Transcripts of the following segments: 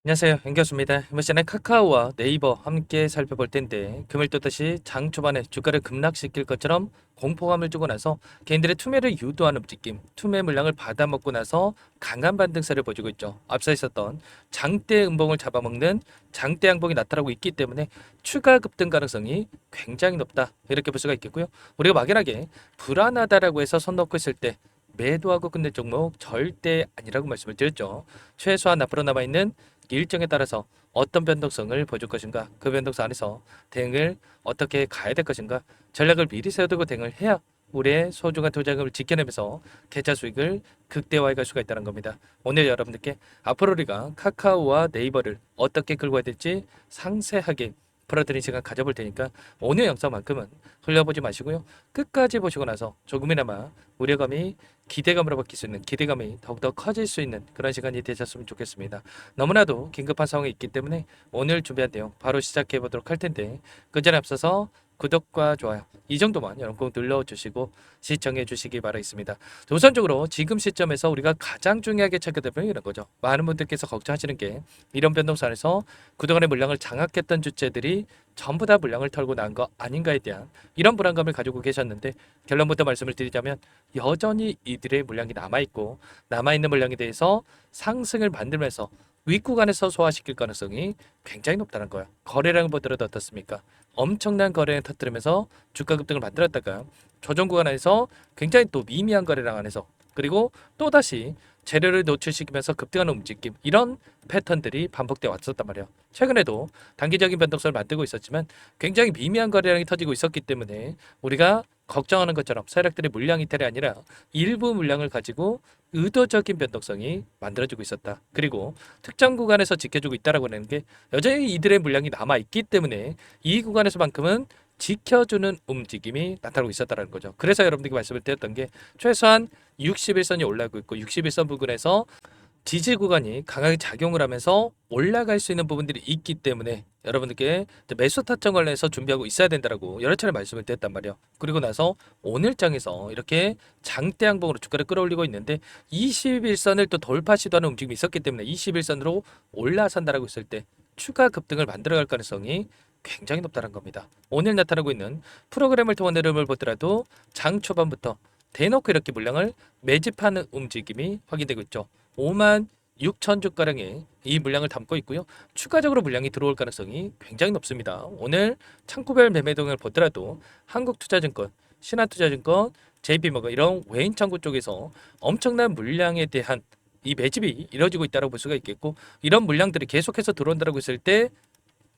안녕하세요. 윤교수입니다. 이번 시간에 카카오와 네이버 함께 살펴볼 텐데 금을 또다시 장 초반에 주가를 급락시킬 것처럼 공포감을 주고 나서 개인들의 투매를 유도하는 움직임, 투매 물량을 받아먹고 나서 강한 반등세를 보여주고 있죠. 앞서 있었던 장대 음봉을 잡아먹는 장대 양봉이 나타나고 있기 때문에 추가 급등 가능성이 굉장히 높다. 이렇게 볼 수가 있겠고요. 우리가 막연하게 불안하다라고 해서 손 놓고 있을 때 매도하고 끝낼 종목 절대 아니라고 말씀을 드렸죠. 최소한 앞으로 남아있는 일정에 따라서 어떤 변동성을 보여줄 것인가, 그 변동성 안에서 대응을 어떻게 가야 될 것인가, 전략을 미리 세워두고 대응을 해야 우리의 소중한 투자금을 지켜내면서 계좌 수익을 극대화해 갈 수가 있다는 겁니다. 오늘 여러분들께 앞으로 우리가 카카오와 네이버를 어떻게 끌고 가야 될지 상세하게 풀어드린 시간 가져볼 테니까 오늘 영상만큼은 흘려보지 마시고요. 끝까지 보시고 나서 조금이나마 우려감이 기대감으로 바뀔 수 있는, 기대감이 더욱더 커질 수 있는 그런 시간이 되셨으면 좋겠습니다. 너무나도 긴급한 상황이 있기 때문에 오늘 준비한 내용 바로 시작해 보도록 할 텐데, 그 전에 앞서서 구독과 좋아요 이 정도만 여러분 꼭 눌러주시고 시청해 주시기 바라겠습니다. 우선적으로 지금 시점에서 우리가 가장 중요하게 찾게 되면 이런 거죠. 많은 분들께서 걱정하시는 게 이런 변동선에서 그동안의 물량을 장악했던 주체들이 전부 다 물량을 털고 난 거 아닌가에 대한 이런 불안감을 가지고 계셨는데, 결론부터 말씀을 드리자면 여전히 이들의 물량이 남아있고, 남아있는 물량에 대해서 상승을 만들면서 윗구간에서 소화시킬 가능성이 굉장히 높다는 거예요. 거래량을 보더라도 어떻습니까? 엄청난 거래량 터뜨리면서 주가 급등을 만들었다가 조정 구간에서 굉장히 또 미미한 거래량 안에서, 그리고 또다시 재료를 노출시키면서 급등하는 움직임, 이런 패턴들이 반복되어 왔었단 말이에요. 최근에도 단기적인 변동성을 만들고 있었지만 굉장히 미미한 거래량이 터지고 있었기 때문에 우리가 걱정하는 것처럼 세력들의 물량 이탈이 아니라 일부 물량을 가지고 의도적인 변동성이 만들어지고 있었다. 그리고 특정 구간에서 지켜주고 있다라고 하는 게 여전히 이들의 물량이 남아있기 때문에 이 구간에서만큼은 지켜주는 움직임이 나타나고 있었다는 거죠. 그래서 여러분들께 말씀을 드렸던 게 최소한 61선이 올라오고 있고 61선 부근에서 지지 구간이 강하게 작용을 하면서 올라갈 수 있는 부분들이 있기 때문에 여러분들께 매수 타점 관련해서 준비하고 있어야 된다라고 여러 차례 말씀을 드렸단 말이에요. 그리고 나서 오늘 장에서 이렇게 장대 양봉으로 주가를 끌어올리고 있는데 21선을 또 돌파 시도하는 움직임이 있었기 때문에 21선으로 올라선다라고 했을 때 추가 급등을 만들어갈 가능성이 굉장히 높다는 겁니다. 오늘 나타나고 있는 프로그램을 통한 흐름을 보더라도 장 초반부터 대놓고 이렇게 물량을 매집하는 움직임이 확인되고 있죠. 5만 6천 주가량의 이 물량을 담고 있고요. 추가적으로 물량이 들어올 가능성이 굉장히 높습니다. 오늘 창구별 매매 동을 보더라도 한국투자증권, 신한투자증권, JP모건 이런 외인 창구 쪽에서 엄청난 물량에 대한 이 매집이 이루어지고 있다고 볼 수가 있겠고, 이런 물량들이 계속해서 들어온다고 했을 때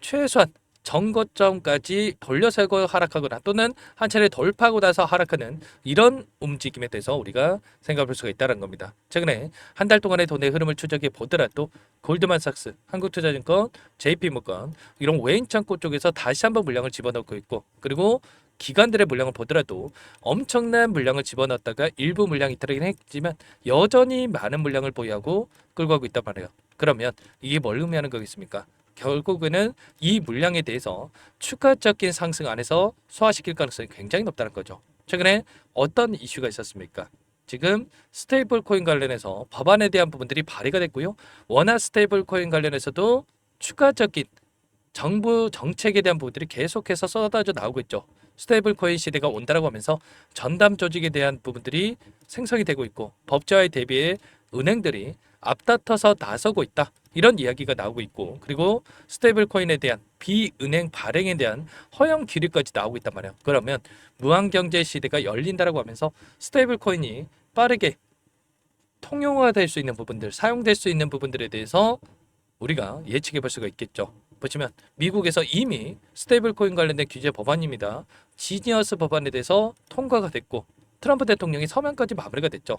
최소한 전고점까지 돌려세고 하락하거나 또는 한 차례 돌파하고 나서 하락하는 이런 움직임에 대해서 우리가 생각해 볼 수가 있다는 겁니다. 최근에 한 달 동안의 돈의 흐름을 추적해 보더라도 골드만삭스, 한국투자증권, JP모건 이런 외인 창고 쪽에서 다시 한번 물량을 집어넣고 있고, 그리고 기관들의 물량을 보더라도 엄청난 물량을 집어넣었다가 일부 물량 이탈하긴 했지만 여전히 많은 물량을 보유하고 끌고 가고 있단 말이에요. 그러면 이게 뭘 의미하는 거겠습니까? 결국에는 이 물량에 대해서 추가적인 상승 안에서 소화시킬 가능성이 굉장히 높다는 거죠. 최근에 어떤 이슈가 있었습니까? 지금 스테이블 코인 관련해서 법안에 대한 부분들이 발의가 됐고요. 원화 스테이블 코인 관련해서도 추가적인 정부 정책에 대한 부분들이 계속해서 쏟아져 나오고 있죠. 스테이블 코인 시대가 온다라고 하면서 전담 조직에 대한 부분들이 생성이 되고 있고, 법제화에 대비해 은행들이 앞다퉈서 나서고 있다, 이런 이야기가 나오고 있고, 그리고 스테이블 코인에 대한 비은행 발행에 대한 허용 규칙까지 나오고 있단 말이에요. 그러면 무한경제 시대가 열린다라고 하면서 스테이블 코인이 빠르게 통용화될 수 있는 부분들, 사용될 수 있는 부분들에 대해서 우리가 예측해 볼 수가 있겠죠. 보시면 미국에서 이미 스테이블 코인 관련된 규제 법안입니다. 지니어스 법안에 대해서 통과가 됐고 트럼프 대통령이 서명까지 마무리가 됐죠.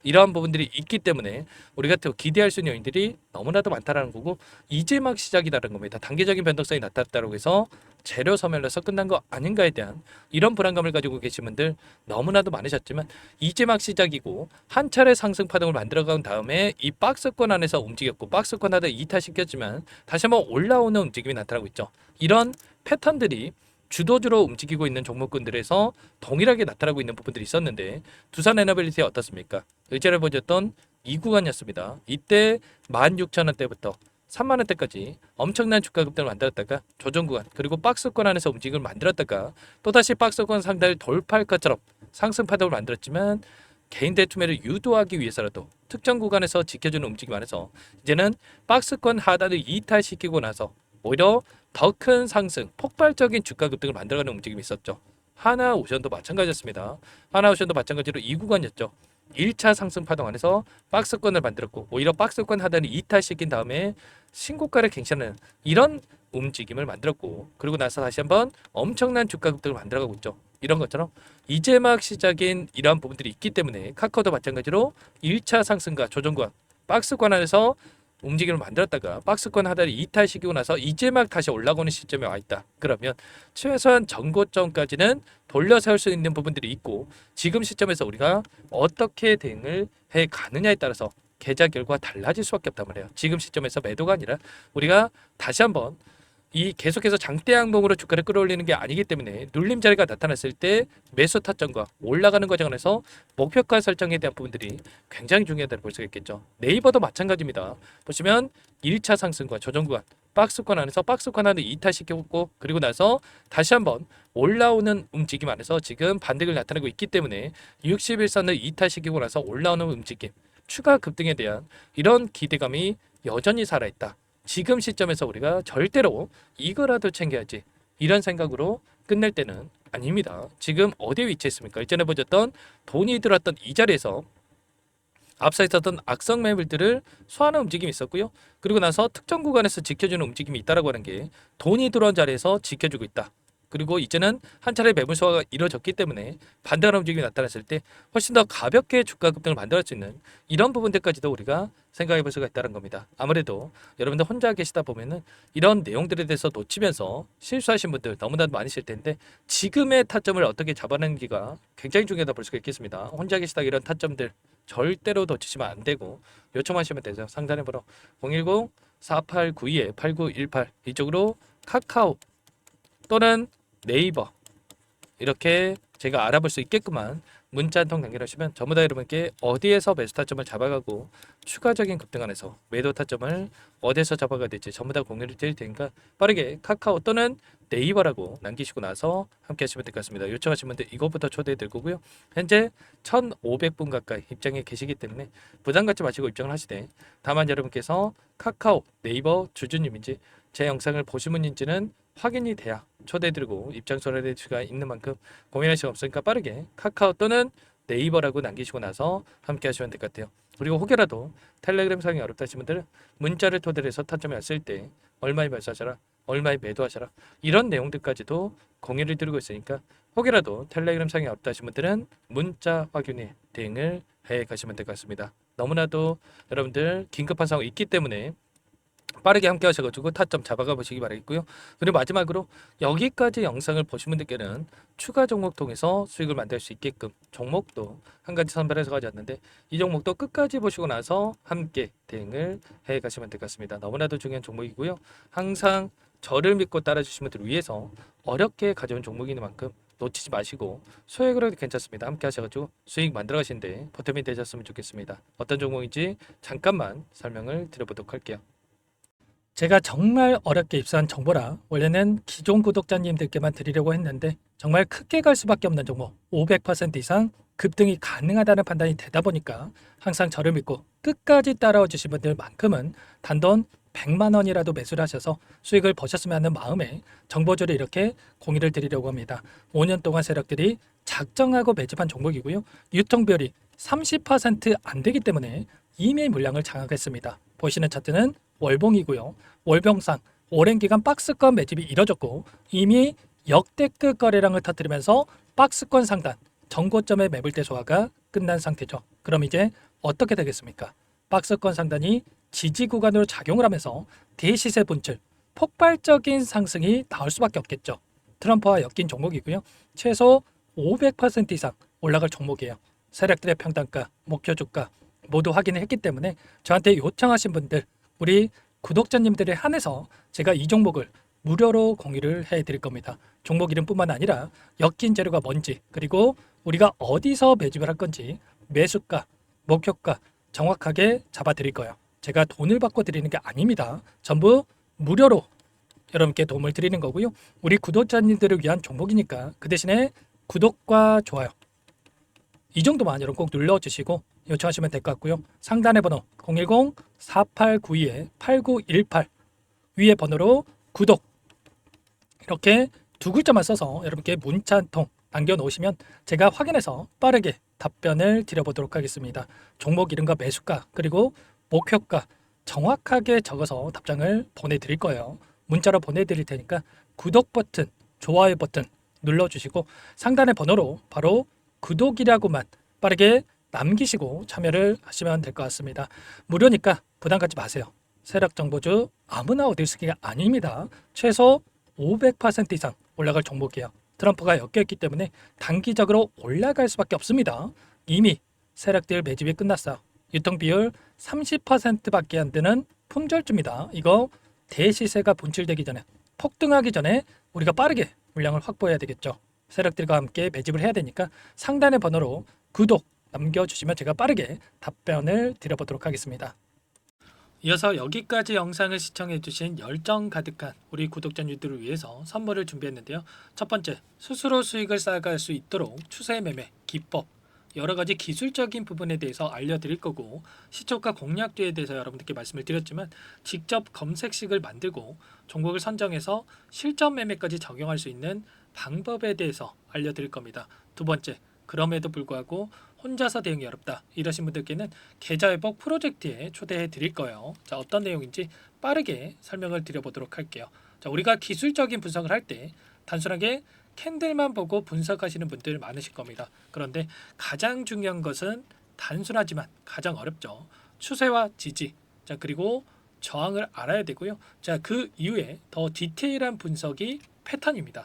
이러한 부분들이 있기 때문에 우리가 또 기대할 수 있는 요인들이 너무나도 많다라는 거고, 이제 막 시작이다라는 겁니다. 단계적인 변동성이 나타났다고 해서 재료 소멸로서 끝난 거 아닌가에 대한 이런 불안감을 가지고 계신 분들 너무나도 많으셨지만, 이제 막 시작이고 한 차례 상승 파동을 만들어간 다음에 이 박스권 안에서 움직였고 박스권 하다 이탈시켰지만 다시 한번 올라오는 움직임이 나타나고 있죠. 이런 패턴들이 주도주로 움직이고 있는 종목군들에서 동일하게 나타나고 있는 부분들이 있었는데, 두산 에너빌리티 어떻습니까? 의제를 보셨던 이 구간이었습니다. 이때 16,000원대부터 3만 원대까지 엄청난 주가 급등을 만들었다가 조정 구간 그리고 박스권 안에서 움직임을 만들었다가 또다시 박스권 상단을 돌파할 것처럼 상승 파동을 만들었지만 개인들 투매를 유도하기 위해서라도 특정 구간에서 지켜주는 움직임 안에서 이제는 박스권 하단을 이탈시키고 나서 오히려 더 큰 상승, 폭발적인 주가 급등을 만들어가는 움직임이 있었죠. 하나오션도 마찬가지였습니다. 하나오션도 마찬가지로 이 구간이었죠. 1차 상승 파동 안에서 박스권을 만들었고 오히려 박스권 하단을 이탈시킨 다음에 신고가를 갱신하는 이런 움직임을 만들었고 그리고 나서 다시 한번 엄청난 주가 급등을 만들어가고 있죠. 이런 것처럼 이제 막 시작인 이러한 부분들이 있기 때문에 카카오도 마찬가지로 1차 상승과 조정 구간 박스권 안에서 움직임을 만들었다가 박스권 하단을 이탈시키고 나서 이제 막 다시 올라오는 시점에 와 있다. 그러면 최소한 전고점까지는 돌려 세울 수 있는 부분들이 있고 지금 시점에서 우리가 어떻게 대응을 해 가느냐에 따라서 계좌 결과 달라질 수밖에 없단 말이에요. 지금 시점에서 매도가 아니라 우리가 다시 한번 이 계속해서 장대 항목으로 주가를 끌어올리는 게 아니기 때문에 눌림 자리가 나타났을 때 매수 타점과 올라가는 과정 안에서 목표가 설정에 대한 부분들이 굉장히 중요하다고 볼 수가 있겠죠. 네이버도 마찬가지입니다. 보시면 1차 상승과 조정 구간 박스권 안에서 박스권 안을 이탈시켰고 그리고 나서 다시 한번 올라오는 움직임 안에서 지금 반등을 나타내고 있기 때문에 61선을 이탈시키고 나서 올라오는 움직임 추가 급등에 대한 이런 기대감이 여전히 살아있다. 지금 시점에서 우리가 절대로 이거라도 챙겨야지 이런 생각으로 끝낼 때는 아닙니다. 지금 어디에 위치했습니까? 이전에 보셨던 돈이 들어왔던 이 자리에서 앞서 있었던 악성 매물들을 소화하는 움직임이 있었고요. 그리고 나서 특정 구간에서 지켜주는 움직임이 있다라고 하는 게 돈이 들어온 자리에서 지켜주고 있다. 그리고 이제는 한 차례 매물 소화가 이루어졌기 때문에 반등하는 움직임이 나타났을 때 훨씬 더 가볍게 주가 급등을 만들어낼 수 있는 이런 부분들까지도 우리가 생각해 볼 수가 있다는 겁니다. 아무래도 여러분들 혼자 계시다 보면은 이런 내용들에 대해서 놓치면서 실수하신 분들 너무나도 많으실 텐데 지금의 타점을 어떻게 잡아내는지가 굉장히 중요하다 볼 수가 있겠습니다. 혼자 계시다 이런 타점들 절대로 놓치시면 안 되고 요청하시면 되죠. 상단에 번호 010-4892-8918 이쪽으로 카카오 또는 네이버 이렇게 제가 알아볼 수 있게끔만 문자 한 통 남겨주시면 전부 다 여러분께 어디에서 매수 타점을 잡아가고 추가적인 급등 안에서 매도 타점을 어디에서 잡아가야 될지 전부 다 공유를 드릴 테니까 빠르게 카카오 또는 네이버라고 남기시고 나서 함께 하시면 될 것 같습니다. 요청하신 분들 이것부터 초대해 드릴 거고요. 현재 1,500분 가까이 입장에 계시기 때문에 부담 갖지 마시고 입장을 하시되 다만 여러분께서 카카오, 네이버 주주님인지 제 영상을 보신 분인지는 확인이 돼야 초대해드리고 입장 전환될 수가 있는 만큼 고민할 시간 없으니까 빠르게 카카오 또는 네이버라고 남기시고 나서 함께 하시면 될 것 같아요. 그리고 혹여라도 텔레그램 사용이 어렵다 하시는 분들은 문자를 토대로 해서 타점이 왔을 때 얼마에 매수하셔라 얼마에 매도하셔라 이런 내용들까지도 공유를 드리고 있으니까 혹여라도 텔레그램 사용이 어렵다 하시는 분들은 문자 확인에 대응을 해 가시면 될 것 같습니다. 너무나도 여러분들 긴급한 상황이 있기 때문에 빠르게 함께 하셔가지고 타점 잡아가 보시기 바라겠고요. 그리고 마지막으로 여기까지 영상을 보신 분들께는 추가 종목 통해서 수익을 만들 수 있게끔 종목도 한 가지 선별해서 가져왔는데 이 종목도 끝까지 보시고 나서 함께 대응을 해 가시면 될 것 같습니다. 너무나도 중요한 종목이고요. 항상 저를 믿고 따라주시는 분들을 위해서 어렵게 가져온 종목인 만큼 놓치지 마시고 소액으로도 괜찮습니다. 함께 하셔가지고 수익 만들어 가시는데 보탬이 되셨으면 좋겠습니다. 어떤 종목인지 잠깐만 설명을 드려보도록 할게요. 제가 정말 어렵게 입수한 정보라 원래는 기존 구독자님들께만 드리려고 했는데 정말 크게 갈 수밖에 없는 종목 500% 이상 급등이 가능하다는 판단이 되다 보니까 항상 저를 믿고 끝까지 따라와 주신 분들만큼은 단돈 100만 원이라도 매수를 하셔서 수익을 버셨으면 하는 마음에 정보주를 이렇게 공유를 드리려고 합니다. 5년 동안 세력들이 작정하고 매집한 종목이고요. 유통비율이 30% 안 되기 때문에 이미 물량을 장악했습니다. 보시는 차트는 월봉이고요. 월봉상 오랜 기간 박스권 매집이 이뤄졌고 이미 역대급 거래량을 터뜨리면서 박스권 상단 전고점의 매물대 소화가 끝난 상태죠. 그럼 이제 어떻게 되겠습니까? 박스권 상단이 지지 구간으로 작용을 하면서 대시세 분출 폭발적인 상승이 나올 수밖에 없겠죠. 트럼프와 엮인 종목이고요. 최소 500% 이상 올라갈 종목이에요. 세력들의 평단가, 목표 주가 모두 확인을 했기 때문에 저한테 요청하신 분들 우리 구독자님들에 한해서 제가 이 종목을 무료로 공유를 해드릴 겁니다. 종목 이름뿐만 아니라 엮인 재료가 뭔지 그리고 우리가 어디서 매집을 할 건지 매수가, 목표가 정확하게 잡아드릴 거예요. 제가 돈을 받고 드리는 게 아닙니다. 전부 무료로 여러분께 도움을 드리는 거고요. 우리 구독자님들을 위한 종목이니까 그 대신에 구독과 좋아요 이 정도만 여러분 꼭 눌러주시고 요청하시면 될 것 같고요. 상단의 번호 010-4892-8918 위에 번호로 구독 이렇게 두 글자만 써서 여러분께 문자 한 통 남겨놓으시면 제가 확인해서 빠르게 답변을 드려보도록 하겠습니다. 종목 이름과 매수가 그리고 목표가 정확하게 적어서 답장을 보내드릴 거예요. 문자로 보내드릴 테니까 구독 버튼, 좋아요 버튼 눌러주시고 상단의 번호로 바로 구독이라고만 빠르게 남기시고 참여를 하시면 될 것 같습니다. 무료니까 부담 갖지 마세요. 세력정보주 아무나 얻을 수가 아닙니다. 최소 500% 이상 올라갈 종목이에요. 트럼프가 엮여있기 때문에 단기적으로 올라갈 수밖에 없습니다. 이미 세력들 매집이 끝났어요. 유통비율 30%밖에 안 되는 품절주입니다. 이거 대시세가 분출되기 전에 폭등하기 전에 우리가 빠르게 물량을 확보해야 되겠죠. 세력들과 함께 매집을 해야 되니까 상단의 번호로 구독 남겨주시면 제가 빠르게 답변을 드려보도록 하겠습니다. 이어서 여기까지 영상을 시청해주신 열정 가득한 우리 구독자님들을 위해서 선물을 준비했는데요. 첫 번째, 스스로 수익을 쌓아갈 수 있도록 추세 매매 기법 여러 가지 기술적인 부분에 대해서 알려드릴 거고 시초가 공략주에 대해서 여러분들께 말씀을 드렸지만 직접 검색식을 만들고 종목을 선정해서 실전 매매까지 적용할 수 있는 방법에 대해서 알려드릴 겁니다. 두 번째, 그럼에도 불구하고 혼자서 대응이 어렵다 이러신 분들께는 계좌회복 프로젝트에 초대해 드릴 거예요. 자, 어떤 내용인지 빠르게 설명을 드려보도록 할게요. 자, 우리가 기술적인 분석을 할 때 단순하게 캔들만 보고 분석하시는 분들 많으실 겁니다. 그런데 가장 중요한 것은 단순하지만 가장 어렵죠. 추세와 지지, 자 그리고 저항을 알아야 되고요. 자, 그 이후에 더 디테일한 분석이 패턴입니다.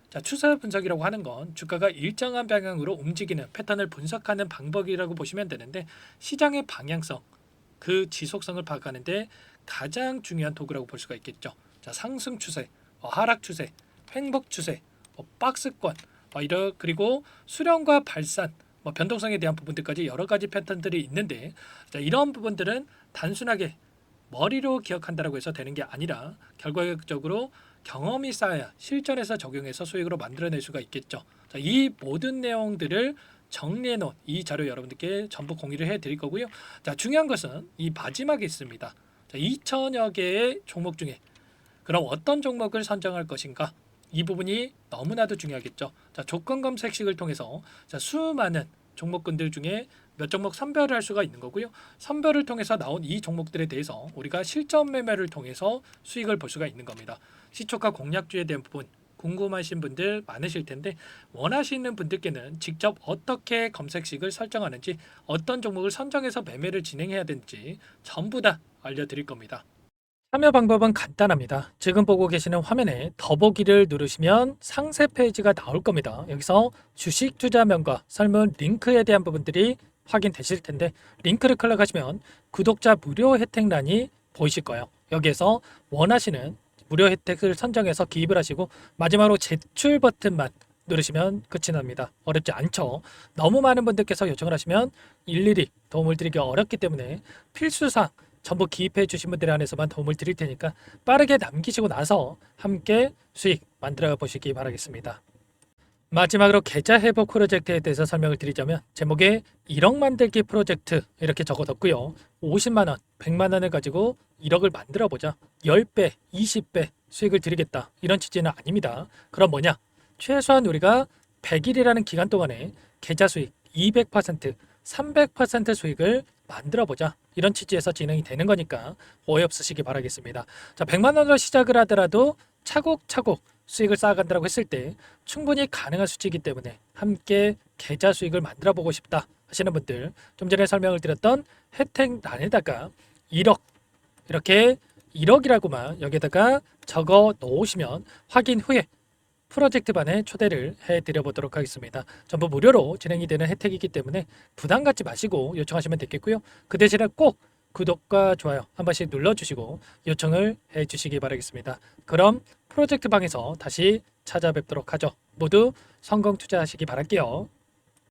자, 추세 분석이라고 하는 건 주가가 일정한 방향으로 움직이는 패턴을 분석하는 방법이라고 보시면 되는데 시장의 방향성, 그 지속성을 파악하는데 가장 중요한 도구라고 볼 수가 있겠죠. 자, 상승 추세, 하락 추세, 횡복 추세, 박스권, 그리고 수렴과 발산, 변동성에 대한 부분들까지 여러 가지 패턴들이 있는데 자, 이런 부분들은 단순하게 머리로 기억한다라고 해서 되는 게 아니라 결과적으로 경험이 쌓아야 실전에서 적용해서 수익으로 만들어낼 수가 있겠죠. 자, 이 모든 내용들을 정리해 놓은 이 자료 여러분들께 전부 공유를 해 드릴 거고요. 자, 중요한 것은 이 마지막에 있습니다. 자, 2천여 개의 종목 중에 그럼 어떤 종목을 선정할 것인가? 이 부분이 너무나도 중요하겠죠. 자, 조건 검색식을 통해서 자, 수많은 종목군들 중에 몇 종목 선별을 할 수가 있는 거고요. 선별을 통해서 나온 이 종목들에 대해서 우리가 실전 매매를 통해서 수익을 볼 수가 있는 겁니다. 시초가 공략주에 대한 부분 궁금하신 분들 많으실 텐데 원하시는 분들께는 직접 어떻게 검색식을 설정하는지 어떤 종목을 선정해서 매매를 진행해야 되는지 전부 다 알려드릴 겁니다. 참여 방법은 간단합니다. 지금 보고 계시는 화면에 더보기를 누르시면 상세 페이지가 나올 겁니다. 여기서 주식 투자명과 설문 링크에 대한 부분들이 확인되실 텐데 링크를 클릭하시면 구독자 무료 혜택란이 보이실 거예요. 여기에서 원하시는 무료 혜택을 선정해서 기입을 하시고 마지막으로 제출 버튼만 누르시면 끝이 납니다. 어렵지 않죠? 너무 많은 분들께서 요청을 하시면 일일이 도움을 드리기 어렵기 때문에 필수사항 전부 기입해 주신 분들에 한해서만 도움을 드릴 테니까 빠르게 남기시고 나서 함께 수익 만들어 보시기 바라겠습니다. 마지막으로 계좌 회복 프로젝트에 대해서 설명을 드리자면 제목에 1억 만들기 프로젝트 이렇게 적어뒀고요. 50만 원, 100만 원을 가지고 1억을 만들어 보자. 10배, 20배 수익을 드리겠다. 이런 취지는 아닙니다. 그럼 뭐냐? 최소한 우리가 100일이라는 기간 동안에 계좌 수익 200%, 300% 수익을 만들어 보자. 이런 취지에서 진행이 되는 거니까 오해 없으시기 바라겠습니다. 자, 100만 원으로 시작을 하더라도 차곡차곡 수익을 쌓아간다고 했을 때 충분히 가능한 수치이기 때문에 함께 계좌 수익을 만들어 보고 싶다 하시는 분들 좀 전에 설명을 드렸던 혜택란에다가 1억 이렇게 1억이라고만 여기다가 적어 놓으시면 확인 후에 프로젝트반에 초대를 해드려 보도록 하겠습니다. 전부 무료로 진행이 되는 혜택이기 때문에 부담 갖지 마시고 요청하시면 되겠고요. 그 대신에 꼭 구독과 좋아요 한 번씩 눌러주시고 요청을 해주시기 바라겠습니다. 그럼 프로젝트 방에서 다시 찾아뵙도록 하죠. 모두 성공 투자하시기 바랄게요.